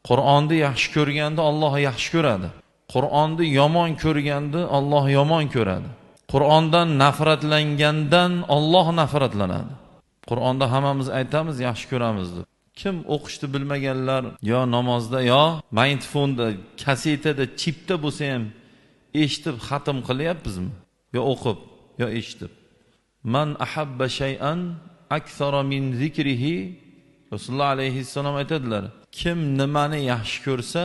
Qur'onni yaxshi ko'rganda Alloh yaxshi ko'radi. Qur'onni yomon ko'rganda Alloh yomon ko'radi. Qur'ondan nafratlangandan Alloh nafratlanadi. Qur'onda hammamiz aytamiz, yaxshi ko'ramiz deb. Kim o'qishni bilmaganlar yo namozda yo magnitofonda, kasetada, chipda bo'lsa ham eshitib xatm qilyapmizmi? Yo o'qib, yo eshitib. Man ahabba shay'an akthara min zikrihi, Rasululloh alayhissalom aytadilar. Kim nimani yaxshi ko'rsa,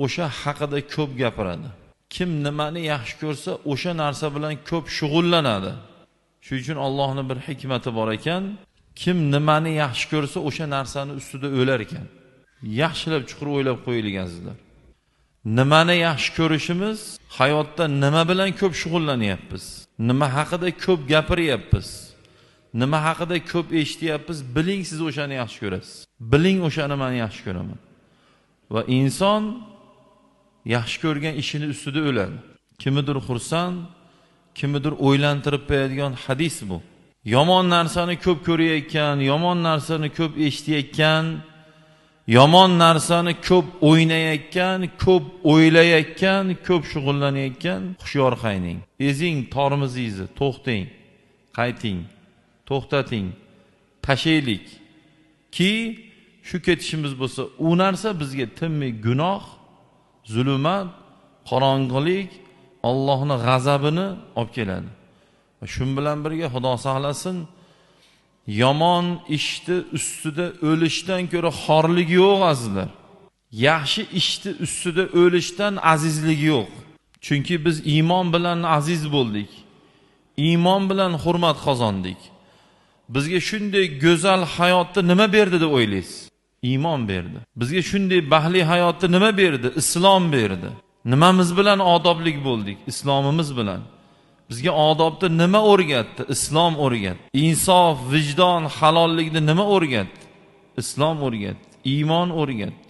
o'sha haqida ko'p gapiradi. Kim nimani yaxshi ko'rsa, o'sha narsa bilan ko'p shug'ullanadi. Shuning uchun Allohning bir hikmati bor ekan, kim nimani yaxshi ko'rsa, o'sha narsani ustida o'lar ekan. Yaxshilab chuqur o'ylab qo'yilgansizlar. Nimani yaxshi ko'rishimiz, hayotda nima bilan ko'p shug'ullanyapmiz, nima haqida ko'p gapiryapmiz, nima haqida ko'p eshityapmiz, biling siz o'shani yaxshi ko'rasiz. Biling o'shani men yaxshi ko'raman. Va inson yaxshi ko'rgan ishini ustida o'ladi. Kimidir xursand, kimidir o'ylantirib qo'yadigan hadis bu. Yomon narsani ko'p ko'rayotgan, yomon narsani ko'p eshitayotgan, yomon narsani ko'p o'ynayotgan, ko'p o'ylayotgan, ko'p shug'ullanayotgan, hushyor qayning. Ezing tormizingizni, to'xting, qayting, to'xtating, tashaylik ki shu ketishimiz bo'lsa, u narsa bizga tinmay gunoh, zulmat, qorong'ilik, Allohning g'azabini olib keladi. Shu bilan birga Xudo saqlasin, yomon ishni ustida o'lishdan ko'ra xorlik yo'q azizlar. Yaxshi ishni ustida o'lishdan azizlik yo'q. Chunki biz iymon bilan aziz bo'ldik. Iymon bilan hurmat qozondik. Bizga shunday go'zal hayotni nima berdi deb o'ylaysiz? Iymon berdi. Bizga shunday baxtli hayotni nima berdi? Islom berdi. Nimamiz bilan odoblik bo'ldik? Islomimiz bilan. Bizga odobni nima o'rgatdi? Islom o'rgatdi. Insof, vijdon, halollikni nima o'rgatdi? Islom o'rgatdi. Iymon o'rgatdi.